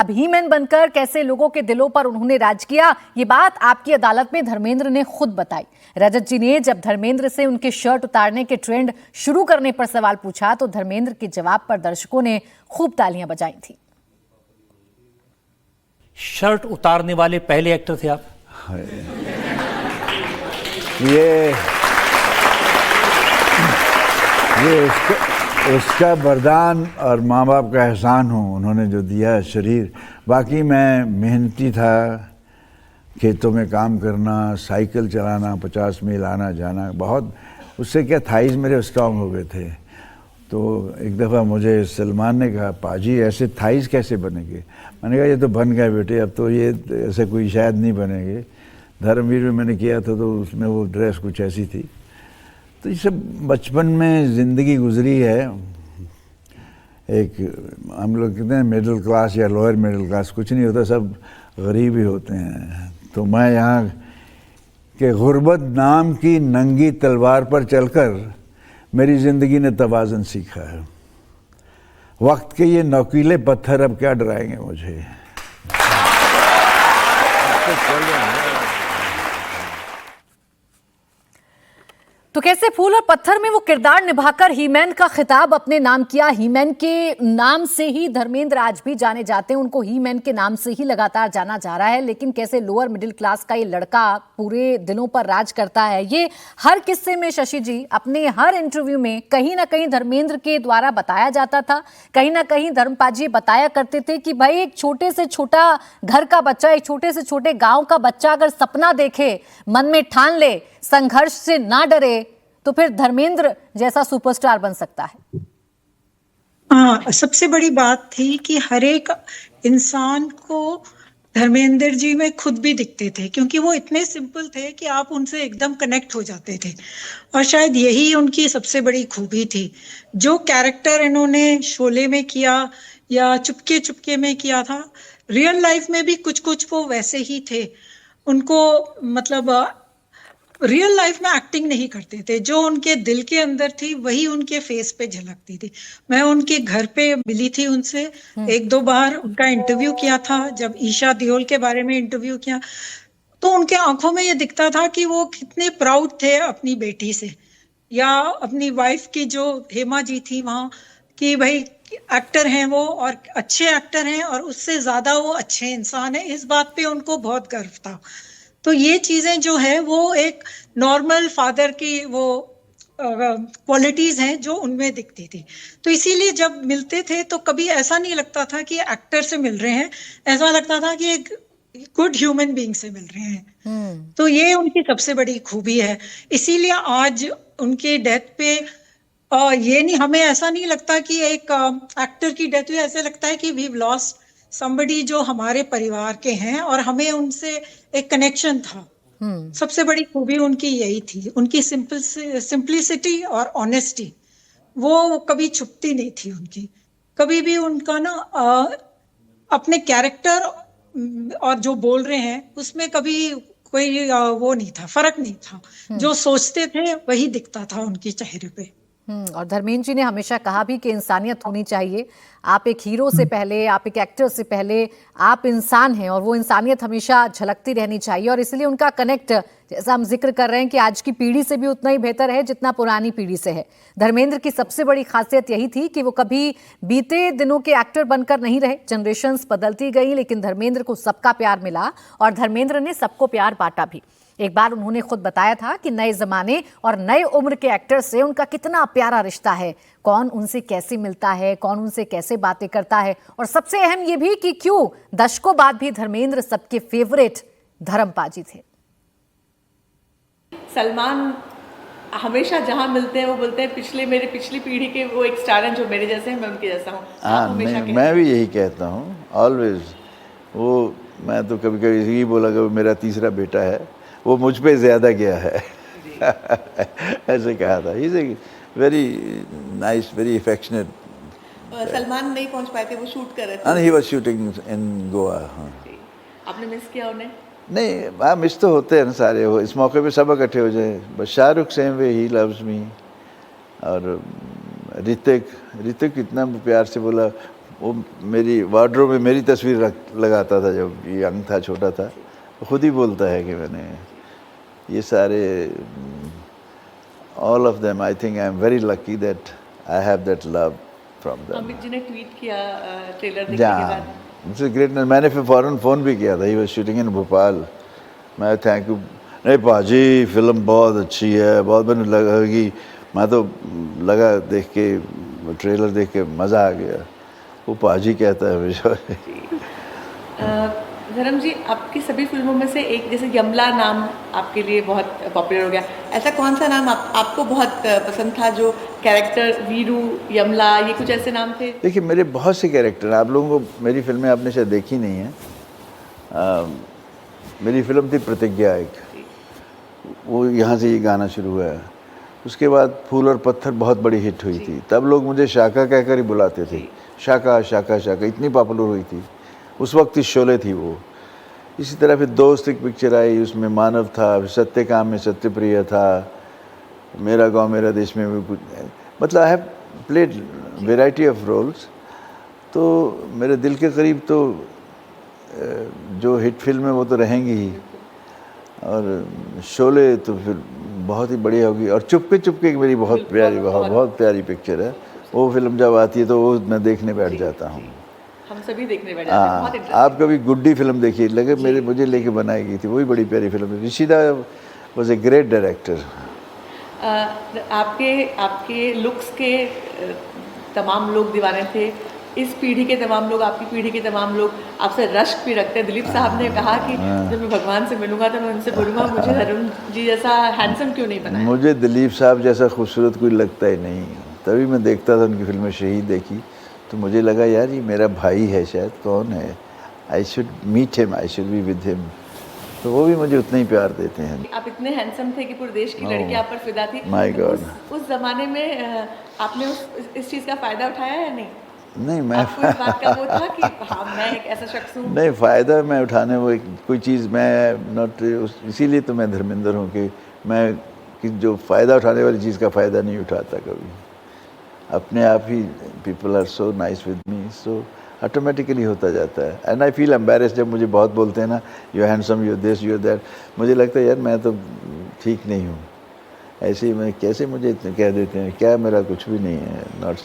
अब ही मैन बनकर कैसे लोगों के दिलों पर उन्होंने राज किया, ये बात आपकी अदालत में धर्मेंद्र ने खुद बताई। रजत जी ने जब धर्मेंद्र से उनके शर्ट उतारने के ट्रेंड शुरू करने पर सवाल पूछा तो धर्मेंद्र के जवाब पर दर्शकों ने खूब तालियां बजाई थी। शर्ट उतारने वाले पहले एक्टर थे आप? ये उसका वरदान और माँ बाप का एहसान हो, उन्होंने जो दिया शरीर। बाकी मैं मेहनती था, खेतों में काम करना, साइकिल चलाना, 50 मील आना जाना, बहुत उससे क्या थाइज मेरे स्ट्रांग हो गए थे। तो एक दफ़ा मुझे सलमान ने कहा, पाजी ऐसे थाइज कैसे बनेंगे? मैंने कहा ये तो बन गए बेटे, अब तो ये ऐसे कोई शायद नहीं बनेंगे। धर्मवीर में मैंने किया था तो उसमें वो ड्रेस कुछ ऐसी थी। तो ये सब बचपन में ज़िंदगी गुजरी है। एक हम लोग कहते हैं मिडिल क्लास या लोअर मिडिल क्लास, कुछ नहीं होता, सब गरीब ही होते हैं। तो मैं यहाँ के गुर्बत नाम की नंगी तलवार पर चलकर मेरी ज़िंदगी ने तवाज़ुन सीखा है। वक्त के ये नौकीले पत्थर अब क्या डराएंगे मुझे। तो कैसे फूल और पत्थर में वो किरदार निभाकर हीमैन का खिताब अपने नाम किया। हीमैन के नाम से ही धर्मेंद्र आज भी जाने जाते हैं, उनको हीमैन के नाम से ही लगातार जाना जा रहा है। लेकिन कैसे लोअर मिडिल क्लास का ये लड़का पूरे दिलों पर राज करता है, ये हर किस्से में शशि जी अपने हर इंटरव्यू में कहीं ना कहीं धर्मेंद्र के द्वारा बताया जाता था। कहीं ना कहीं धर्मपाजी बताया करते थे कि भाई एक छोटे से छोटा घर का बच्चा, एक छोटे से छोटे गाँव का बच्चा अगर सपना देखे, मन में ठान ले, संघर्ष से ना डरे, तो फिर धर्मेंद्र जैसा सुपरस्टार बन सकता है। हाँ, सबसे बड़ी बात थी कि हर एक इंसान को धर्मेंद्र जी में खुद भी दिखते थे, क्योंकि वो इतने सिंपल थे कि आप उनसे एकदम कनेक्ट हो जाते थे। और शायद यही उनकी सबसे बड़ी खूबी थी। जो कैरेक्टर इन्होंने शोले में किया या चुपके चुपके में किया था, रियल लाइफ में भी कुछ कुछ वो वैसे ही थे। उनको मतलब रियल लाइफ में एक्टिंग नहीं करते थे, जो उनके दिल के अंदर थी वही उनके फेस पे झलकती थी। मैं उनके घर पे मिली थी उनसे, एक दो बार उनका इंटरव्यू किया था। जब ईशा देओल के बारे में इंटरव्यू किया तो उनके आंखों में ये दिखता था कि वो कितने प्राउड थे अपनी बेटी से, या अपनी वाइफ की जो हेमा जी थी वहाँ, कि भाई एक्टर हैं वो और अच्छे एक्टर हैं, और उससे ज्यादा वो अच्छे इंसान हैं। इस बात पे उनको बहुत गर्व था। तो ये चीजें जो है वो एक नॉर्मल फादर की वो क्वालिटीज हैं जो उनमें दिखती थी। तो इसीलिए जब मिलते थे तो कभी ऐसा नहीं लगता था कि एक्टर से मिल रहे हैं, ऐसा लगता था कि एक गुड ह्यूमन बीइंग से मिल रहे हैं। तो ये उनकी सबसे बड़ी खूबी है। इसीलिए आज उनकी डेथ पे ये नहीं, हमें ऐसा नहीं लगता कि एक एक्टर की डेथ हुई, ऐसे लगता है कि वी लॉस्ट somebody जो हमारे परिवार के हैं और हमें उनसे एक कनेक्शन था। सबसे बड़ी खूबी उनकी यही थी, उनकी सिंपलिसिटी और ऑनेस्टी, वो कभी छुपती नहीं थी उनकी। कभी भी उनका ना अपने कैरेक्टर और जो बोल रहे हैं उसमें कभी कोई वो नहीं था, फर्क नहीं था। जो सोचते थे वही दिखता था उनके चेहरे पे। और धर्मेंद्र जी ने हमेशा कहा भी कि इंसानियत होनी चाहिए। आप एक हीरो से पहले, आप एक एक्टर से पहले आप इंसान हैं, और वो इंसानियत हमेशा झलकती रहनी चाहिए। और इसलिए उनका कनेक्ट, जैसा हम जिक्र कर रहे हैं, कि आज की पीढ़ी से भी उतना ही बेहतर है जितना पुरानी पीढ़ी से है। धर्मेंद्र की सबसे बड़ी खासियत यही थी कि वो कभी बीते दिनों के एक्टर बनकर नहीं रहे। जनरेशंस बदलती गई लेकिन धर्मेंद्र को सबका प्यार मिला और धर्मेंद्र ने सबको प्यार बांटा भी। एक बार उन्होंने खुद बताया था कि नए जमाने और नए उम्र के एक्टर से उनका कितना प्यारा रिश्ता है, कौन उनसे कैसे मिलता है, कौन उनसे कैसे बातें करता है, और सबसे अहम ये भी कि क्यों दशकों बाद भी धर्मेंद्र सबके फेवरेट धर्मपाजी थे। सलमान हमेशा जहां मिलते हैं वो बोलते हैं मेरे पिछली पीढ़ी के वो एक स्टार हैं जो मेरे जैसे हैं, मैं उनके जैसा हूँ। हाँ, मैं भी यही कहता हूँ ऑलवेज। वो मैं तो कभी कभी यही बोला कि मेरा तीसरा बेटा है, वो मुझ पे ज़्यादा गया है ऐसे कहा था। Is a very nice, very affectionate. Salman नहीं पहुंच पाए थे, वो शूट कर रहे थे। ही वाज शूटिंग इन गोवा। हाँ, आपने मिस किया उन्हें? नहीं, हाँ मिस तो होते हैं ना सारे, वो इस मौके पे सब इकट्ठे हो जाए। बस Shahrukh same way, he loves me. और ऋतिक इतना प्यार से बोला, वो मेरी वार्डरोब में मेरी तस्वीर लगाता था जब यंग था, छोटा था। वो खुद ही बोलता है कि मैंने ये सारे all of them, I think I am very lucky that I have that love from them. Amit ji ने ट्वीट किया ट्रेलर देखने के बाद। It's great. मैंने फिर फ़ौरन फ़ोन भी किया था, he was shooting in Bhopal. मैं थैंक यू, नहीं पाजी फिल्म बहुत अच्छी है, बहुत मैंने लगा कि मैं तो लगा देख के, ट्रेलर देख के मज़ा आ गया। वो पाजी कहता है हमेशा। धर्म जी, आपकी सभी फिल्मों में से एक जैसे यमला नाम आपके लिए बहुत पॉपुलर हो गया, ऐसा कौन सा नाम आपको बहुत पसंद था, जो कैरेक्टर वीरू, यमला, ये कुछ ऐसे नाम थे? देखिए मेरे बहुत से कैरेक्टर हैं, आप लोगों को मेरी फिल्में आपने शायद देखी नहीं है। मेरी फिल्म थी प्रतिज्ञा एक, वो यहाँ से ये गाना शुरू हुआ है। उसके बाद फूल और पत्थर बहुत बड़ी हिट हुई थी, तब लोग मुझे शाका कहकर ही बुलाते थे, शाका शाका शाका, इतनी पॉपुलर हुई थी उस वक्त ही। शोले थी वो। इसी तरह फिर दोस्त एक पिक्चर आई, उसमें मानव था, सत्यकाम में सत्यप्रिय था, मेरा गांव मेरा देश में भी कुछ, मतलब I have played variety of roles. तो मेरे दिल के करीब तो जो हिट फिल्म है वो तो रहेंगी ही, और शोले तो फिर बहुत ही बढ़िया होगी, और चुपके चुपके मेरी बहुत प्यारी पिक्चर है। वो फिल्म जब आती है तो वो मैं देखने बैठ जाता हूँ। हम सभी देखने बैठ जाते हैं, बहुत इंटरेस्टिंग। आप कभी गुड्डी फिल्म देखिए, लगे मुझे लेके बनाई गई थी, वही बड़ी प्यारी फिल्म है। ऋषिदा वाज ए ग्रेट डायरेक्टर। आपके लुक्स के तमाम लोग दीवाने थे। इस पीढ़ी के तमाम लोग, आपकी पीढ़ी के तमाम लोग आपसे रश्क भी रखते हैं। दिलीप साहब ने कहा कि जब मैं भगवान से मिलूंगा तो मैं उनसे बोलूँगा मुझे धर्म जी जैसा हैंडसम क्यों नहीं बनाया। मुझे दिलीप साहब जैसा खूबसूरत कोई लगता ही नहीं। तभी मैं देखता था उनकी फिल्में, शहीद देखी तो मुझे लगा यार ये मेरा भाई है, शायद कौन है, I should meet him, I should be with him. तो वो भी मुझे उतना ही प्यार देते हैं। आप इतने हैंडसम थे कि पूरे देश की लड़कियां आप पर फिदा थी। My God. उस जमाने में आपने इस चीज़ का फ़ायदा उठाया या नहीं? नहीं, मैं आपको इस बात का वो था कि हाँ मैं एक ऐसा शख्स हूँ? नहीं, फ़ायदा मैं उठाने वो कोई चीज़ मैं नॉट, इसीलिए तो मैं धर्मेंद्र हूँ कि मैं कि जो फ़ायदा उठाने वाली चीज़ का फ़ायदा नहीं उठाता कभी। अपने आप ही people are so nice with me, so automatically होता जाता है। एंड आई फील एम्बेरेस्ड जब मुझे बहुत बोलते हैं ना, you are handsome, you are this, you are that. मुझे लगता है यार मैं तो ठीक नहीं हूँ, ऐसे ही मैं कैसे मुझे इतने कह देते हैं, क्या मेरा कुछ भी नहीं है, नॉट